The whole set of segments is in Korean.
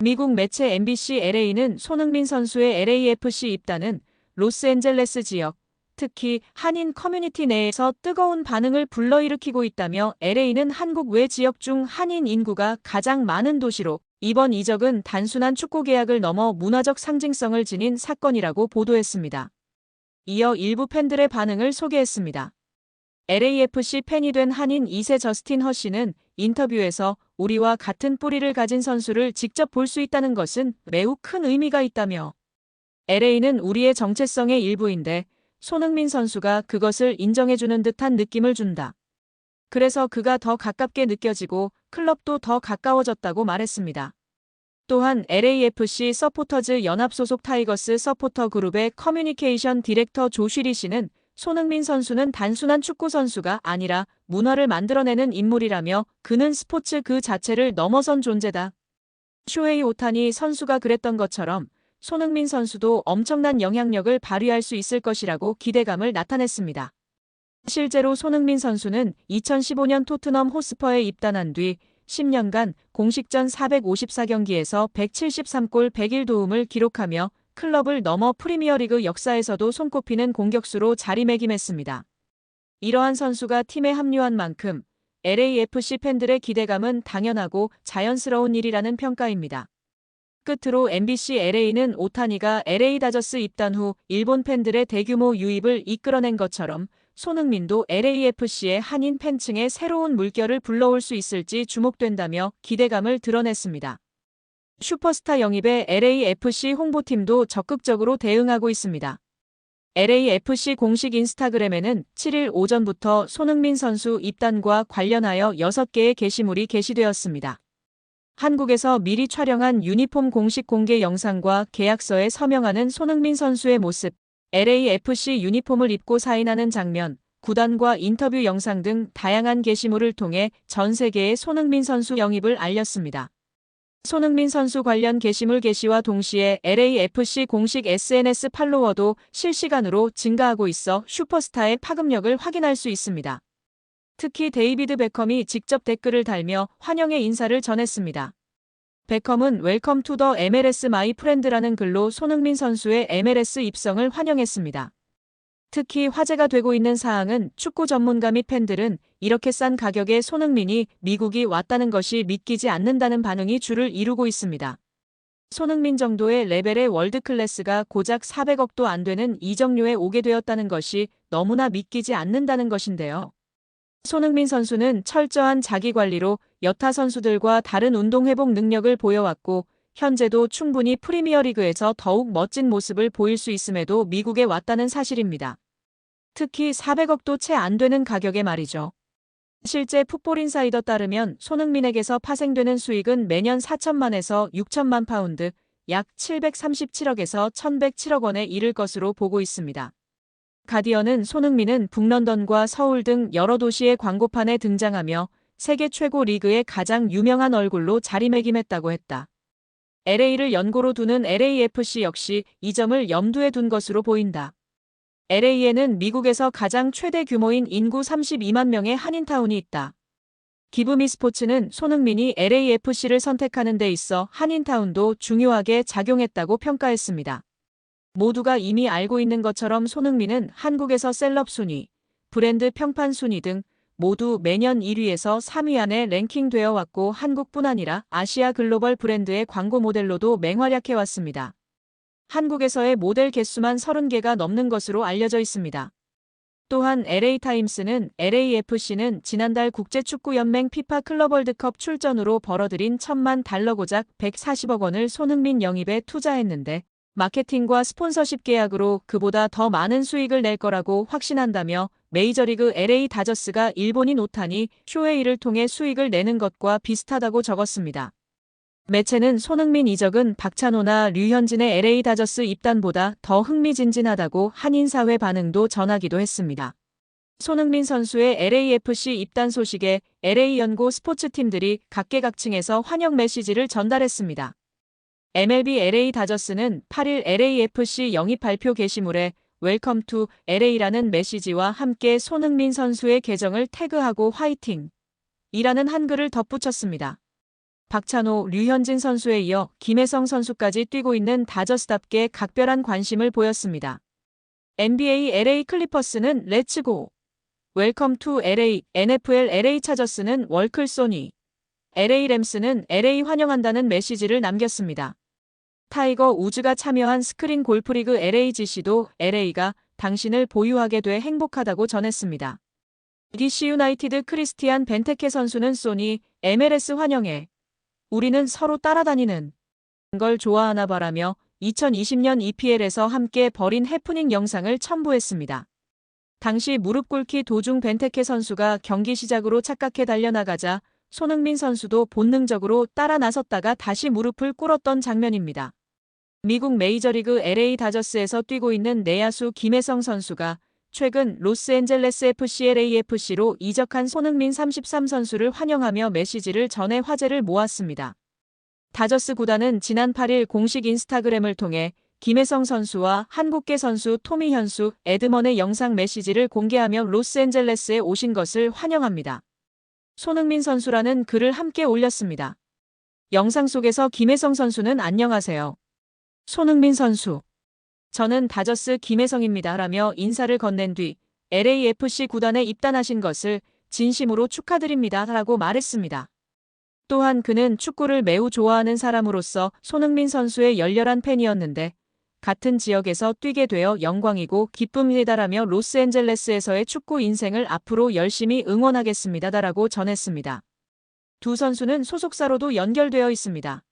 미국 매체 MBC LA는 손흥민 선수의 LAFC 입단은 로스앤젤레스 지역, 특히 한인 커뮤니티 내에서 뜨거운 반응을 불러일으키고 있다며 LA는 한국 외 지역 중 한인 인구가 가장 많은 도시로 이번 이적은 단순한 축구 계약을 넘어 문화적 상징성을 지닌 사건이라고 보도했습니다. 이어 일부 팬들의 반응을 소개했습니다. LAFC 팬이 된 한인 2세 저스틴 허씨는 인터뷰에서 우리와 같은 뿌리를 가진 선수를 직접 볼 수 있다는 것은 매우 큰 의미가 있다며 LA는 우리의 정체성의 일부인데 손흥민 선수가 그것을 인정해주는 듯한 느낌을 준다. 그래서 그가 더 가깝게 느껴지고 클럽도 더 가까워졌다고 말했습니다. 또한 LAFC 서포터즈 연합 소속 타이거스 서포터 그룹의 커뮤니케이션 디렉터 조쉬리 씨는 손흥민 선수는 단순한 축구 선수가 아니라 문화를 만들어내는 인물이라며 그는 스포츠 그 자체를 넘어선 존재다. 쇼헤이 오타니 선수가 그랬던 것처럼 손흥민 선수도 엄청난 영향력을 발휘할 수 있을 것이라고 기대감을 나타냈습니다. 실제로 손흥민 선수는 2015년 토트넘 호스퍼에 입단한 뒤 10년간 공식전 454경기에서 173골 101도움을 기록하며 클럽을 넘어 프리미어리그 역사에서도 손꼽히는 공격수로 자리매김했습니다. 이러한 선수가 팀에 합류한 만큼 LAFC 팬들의 기대감은 당연하고 자연스러운 일이라는 평가입니다. 끝으로 MBC LA는 오타니가 LA 다저스 입단 후 일본 팬들의 대규모 유입을 이끌어낸 것처럼 손흥민도 LAFC의 한인 팬층에 새로운 물결을 불러올 수 있을지 주목된다며 기대감을 드러냈습니다. 슈퍼스타 영입에 LAFC 홍보팀도 적극적으로 대응하고 있습니다. LAFC 공식 인스타그램에는 7일 오전부터 손흥민 선수 입단과 관련하여 6개의 게시물이 게시되었습니다. 한국에서 미리 촬영한 유니폼 공식 공개 영상과 계약서에 서명하는 손흥민 선수의 모습, LAFC 유니폼을 입고 사인하는 장면, 구단과 인터뷰 영상 등 다양한 게시물을 통해 전 세계의 손흥민 선수 영입을 알렸습니다. 손흥민 선수 관련 게시물 게시와 동시에 LAFC 공식 SNS 팔로워도 실시간으로 증가하고 있어 슈퍼스타의 파급력을 확인할 수 있습니다. 특히 데이비드 베컴이 직접 댓글을 달며 환영의 인사를 전했습니다. 베컴은 웰컴 투 더 MLS 마이 프렌드라는 글로 손흥민 선수의 MLS 입성을 환영했습니다. 특히 화제가 되고 있는 사항은 축구 전문가 및 팬들은 이렇게 싼 가격에 손흥민이 미국이 왔다는 것이 믿기지 않는다는 반응이 주를 이루고 있습니다. 손흥민 정도의 레벨의 월드클래스가 고작 400억도 안 되는 이적료에 오게 되었다는 것이 너무나 믿기지 않는다는 것인데요. 손흥민 선수는 철저한 자기관리로 여타 선수들과 다른 운동 회복 능력을 보여왔고 현재도 충분히 프리미어리그에서 더욱 멋진 모습을 보일 수 있음에도 미국에 왔다는 사실입니다. 특히 400억도 채 안 되는 가격에 말이죠. 실제 풋볼인사이더 따르면 손흥민에게서 파생되는 수익은 매년 4천만에서 6천만 파운드, 약 737억에서 1107억 원에 이를 것으로 보고 있습니다. 가디언은 손흥민은 북런던과 서울 등 여러 도시의 광고판에 등장하며 세계 최고 리그의 가장 유명한 얼굴로 자리매김했다고 했다. LA를 연고로 두는 LAFC 역시 이 점을 염두에 둔 것으로 보인다. LA에는 미국에서 가장 최대 규모인 인구 32만 명의 한인타운이 있다. 기브미 스포츠는 손흥민이 LAFC를 선택하는 데 있어 한인타운도 중요하게 작용했다고 평가했습니다. 모두가 이미 알고 있는 것처럼 손흥민은 한국에서 셀럽 순위, 브랜드 평판 순위 등 모두 매년 1위에서 3위 안에 랭킹되어 왔고 한국뿐 아니라 아시아 글로벌 브랜드의 광고 모델로도 맹활약해왔습니다. 한국에서의 모델 개수만 30개가 넘는 것으로 알려져 있습니다. 또한 LA타임스는 LAFC는 지난달 국제축구연맹 피파 클럽 월드컵 출전으로 벌어들인 1,000만 달러 고작 140억 원을 손흥민 영입에 투자했는데 마케팅과 스폰서십 계약으로 그보다 더 많은 수익을 낼 거라고 확신한다며 메이저리그 LA 다저스가 일본인 오타니 쇼헤이를 통해 수익을 내는 것과 비슷하다고 적었습니다. 매체는 손흥민 이적은 박찬호나 류현진의 LA 다저스 입단보다 더 흥미진진하다고 한인사회 반응도 전하기도 했습니다. 손흥민 선수의 LAFC 입단 소식에 LA연고 스포츠팀들이 각계각층에서 환영 메시지를 전달했습니다. MLB LA 다저스는 8일 LAFC 영입 발표 게시물에 웰컴 투 LA라는 메시지와 함께 손흥민 선수의 계정을 태그하고 화이팅! 이라는 한글을 덧붙였습니다. 박찬호, 류현진 선수에 이어 김혜성 선수까지 뛰고 있는 다저스답게 각별한 관심을 보였습니다. NBA LA 클리퍼스는 렛츠고! 웰컴 투 LA, NFL LA 차저스는 월클 소니, LA 램스는 LA 환영한다는 메시지를 남겼습니다. 타이거 우즈가 참여한 스크린 골프리그 LAGC도 LA가 당신을 보유하게 돼 행복하다고 전했습니다. DC 유나이티드 크리스티안 벤테케 선수는 소니, MLS 환영해. 우리는 서로 따라다니는 걸 좋아하나 바라며 2020년 EPL에서 함께 벌인 해프닝 영상을 첨부했습니다. 당시 무릎 꿇기 도중 벤테케 선수가 경기 시작으로 착각해 달려나가자 손흥민 선수도 본능적으로 따라 나섰다가 다시 무릎을 꿇었던 장면입니다. 미국 메이저리그 LA 다저스에서 뛰고 있는 내야수 김혜성 선수가 최근 로스앤젤레스 FC LAFC로 이적한 손흥민 33 선수를 환영하며 메시지를 전해 화제를 모았습니다. 다저스 구단은 지난 8일 공식 인스타그램을 통해 김혜성 선수와 한국계 선수 토미 현수, 에드먼의 영상 메시지를 공개하며 로스앤젤레스에 오신 것을 환영합니다. 손흥민 선수라는 글을 함께 올렸습니다. 영상 속에서 김혜성 선수는 안녕하세요. 손흥민 선수. 저는 다저스 김혜성입니다. 라며 인사를 건넨 뒤 LAFC 구단에 입단하신 것을 진심으로 축하드립니다. 라고 말했습니다. 또한 그는 축구를 매우 좋아하는 사람으로서 손흥민 선수의 열렬한 팬이었는데 같은 지역에서 뛰게 되어 영광이고 기쁨이다라며 로스앤젤레스에서의 축구 인생을 앞으로 열심히 응원하겠습니다. 라고 전했습니다. 두 선수는 소속사로도 연결되어 있습니다.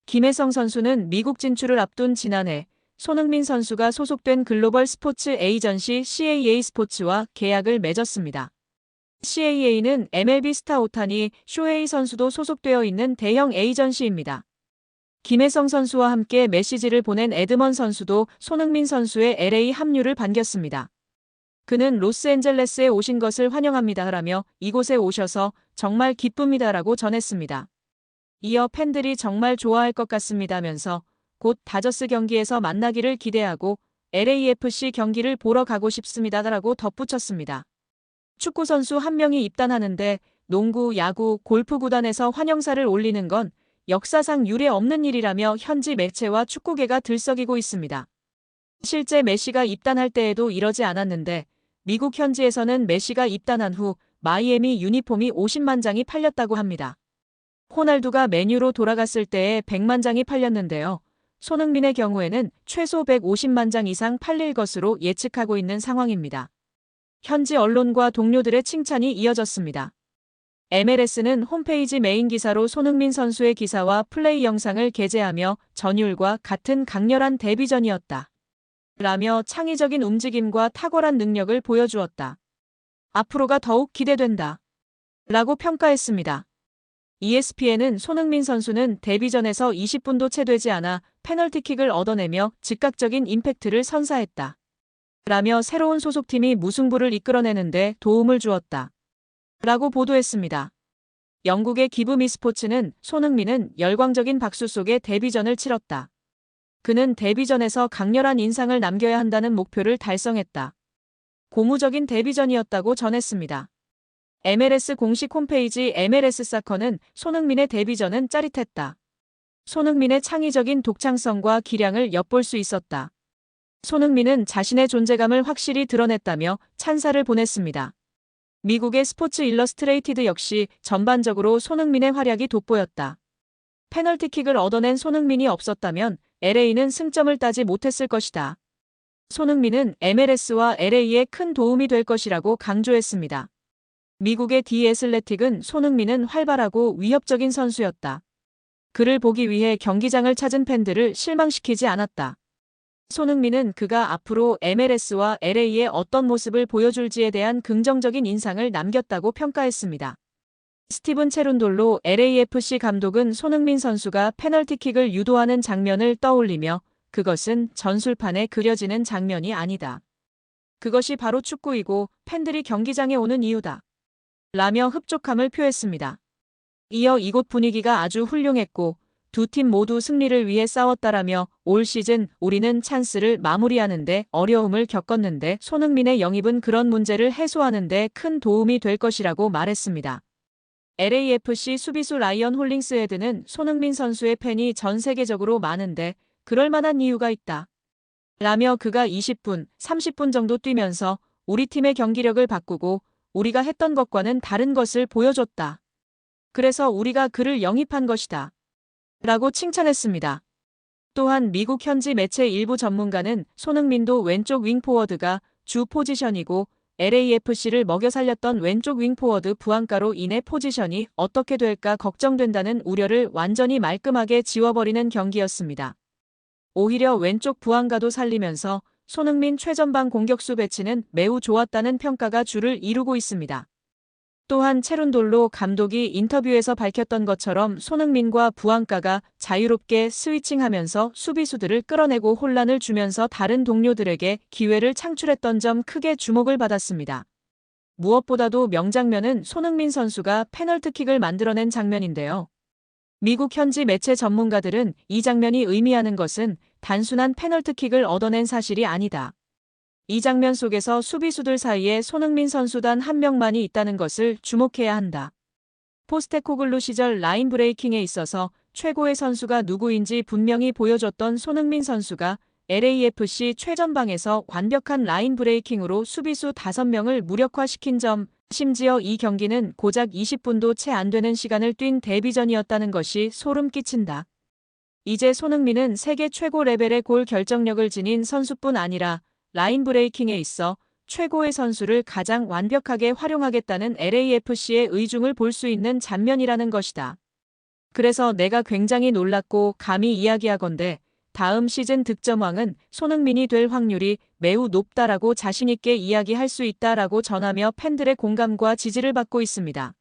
김혜성 선수는 미국 진출을 앞둔 지난해 손흥민 선수가 소속된 글로벌 스포츠 에이전시 CAA 스포츠와 계약을 맺었습니다. CAA는 MLB 스타 오타니 쇼헤이 선수도 소속되어 있는 대형 에이전시입니다. 김혜성 선수와 함께 메시지를 보낸 에드먼 선수도 손흥민 선수의 LA 합류를 반겼습니다. 그는 로스앤젤레스에 오신 것을 환영합니다. 라며 이곳에 오셔서 정말 기쁩니다라고 전했습니다. 이어 팬들이 정말 좋아할 것 같습니다면서 곧 다저스 경기에서 만나기를 기대하고 LAFC 경기를 보러 가고 싶습니다라고 덧붙였습니다. 축구 선수 한 명이 입단하는데 농구, 야구, 골프 구단에서 환영사를 올리는 건 역사상 유례 없는 일이라며 현지 매체와 축구계가 들썩이고 있습니다. 실제 메시가 입단할 때에도 이러지 않았는데 미국 현지에서는 메시가 입단한 후 마이애미 유니폼이 50만 장이 팔렸다고 합니다. 호날두가 맨유로 돌아갔을 때에 100만 장이 팔렸는데요. 손흥민의 경우에는 최소 150만 장 이상 팔릴 것으로 예측하고 있는 상황입니다. 현지 언론과 동료들의 칭찬이 이어졌습니다. MLS는 홈페이지 메인 기사로 손흥민 선수의 기사와 플레이 영상을 게재하며 전율과 같은 강렬한 데뷔전이었다. 라며 창의적인 움직임과 탁월한 능력을 보여주었다. 앞으로가 더욱 기대된다. 라고 평가했습니다. ESPN은 손흥민 선수는 데뷔전에서 20분도 채 되지 않아 페널티킥을 얻어내며 즉각적인 임팩트를 선사했다. 라며 새로운 소속팀이 무승부를 이끌어내는데 도움을 주었다. 라고 보도했습니다. 영국의 기브미 스포츠는 손흥민은 열광적인 박수 속에 데뷔전을 치렀다. 그는 데뷔전에서 강렬한 인상을 남겨야 한다는 목표를 달성했다. 고무적인 데뷔전이었다고 전했습니다. MLS 공식 홈페이지 MLS 사커는 손흥민의 데뷔전은 짜릿했다. 손흥민의 창의적인 독창성과 기량을 엿볼 수 있었다. 손흥민은 자신의 존재감을 확실히 드러냈다며 찬사를 보냈습니다. 미국의 스포츠 일러스트레이티드 역시 전반적으로 손흥민의 활약이 돋보였다. 페널티킥을 얻어낸 손흥민이 없었다면 LA는 승점을 따지 못했을 것이다. 손흥민은 MLS와 LA에 큰 도움이 될 것이라고 강조했습니다. 미국의 디 애슬레틱은 손흥민은 활발하고 위협적인 선수였다. 그를 보기 위해 경기장을 찾은 팬들을 실망시키지 않았다. 손흥민은 그가 앞으로 MLS와 LA에 어떤 모습을 보여줄지에 대한 긍정적인 인상을 남겼다고 평가했습니다. 스티븐 체룬돌로 LAFC 감독은 손흥민 선수가 페널티킥을 유도하는 장면을 떠올리며 그것은 전술판에 그려지는 장면이 아니다. 그것이 바로 축구이고 팬들이 경기장에 오는 이유다. 라며 흡족함을 표했습니다. 이어 이곳 분위기가 아주 훌륭했고 두 팀 모두 승리를 위해 싸웠다라며 올 시즌 우리는 찬스를 마무리하는데 어려움을 겪었는데 손흥민의 영입은 그런 문제를 해소하는 데 큰 도움이 될 것이라고 말했습니다. LAFC 수비수 라이언 홀링스헤드는 손흥민 선수의 팬이 전 세계적으로 많은데 그럴 만한 이유가 있다. 라며 그가 20분, 30분 정도 뛰면서 우리 팀의 경기력을 바꾸고 우리가 했던 것과는 다른 것을 보여줬다. 그래서 우리가 그를 영입한 것이다. 라고 칭찬했습니다. 또한 미국 현지 매체 일부 전문가는 손흥민도 왼쪽 윙포워드가 주 포지션이고 LAFC를 먹여 살렸던 왼쪽 윙포워드 부안가로 인해 포지션이 어떻게 될까 걱정된다는 우려를 완전히 말끔하게 지워버리는 경기였습니다. 오히려 왼쪽 부안가도 살리면서 손흥민 최전방 공격수 배치는 매우 좋았다는 평가가 주를 이루고 있습니다. 또한 체룬돌로 감독이 인터뷰에서 밝혔던 것처럼 손흥민과 부안가가 자유롭게 스위칭하면서 수비수들을 끌어내고 혼란을 주면서 다른 동료들에게 기회를 창출했던 점 크게 주목을 받았습니다. 무엇보다도 명장면은 손흥민 선수가 페널티킥을 만들어낸 장면인데요. 미국 현지 매체 전문가들은 이 장면이 의미하는 것은 단순한 페널티킥을 얻어낸 사실이 아니다. 이 장면 속에서 수비수들 사이에 손흥민 선수 단 한 명만이 있다는 것을 주목해야 한다. 포스테코글루 시절 라인 브레이킹에 있어서 최고의 선수가 누구인지 분명히 보여줬던 손흥민 선수가 LAFC 최전방에서 완벽한 라인 브레이킹으로 수비수 5명을 무력화시킨 점, 심지어 이 경기는 고작 20분도 채 안 되는 시간을 뛴 데뷔전이었다는 것이 소름 끼친다. 이제 손흥민은 세계 최고 레벨의 골 결정력을 지닌 선수뿐 아니라 라인 브레이킹에 있어 최고의 선수를 가장 완벽하게 활용하겠다는 LAFC의 의중을 볼 수 있는 장면이라는 것이다. 그래서 내가 굉장히 놀랐고 감히 이야기하건대 다음 시즌 득점왕은 손흥민이 될 확률이 매우 높다라고 자신있게 이야기할 수 있다라고 전하며 팬들의 공감과 지지를 받고 있습니다.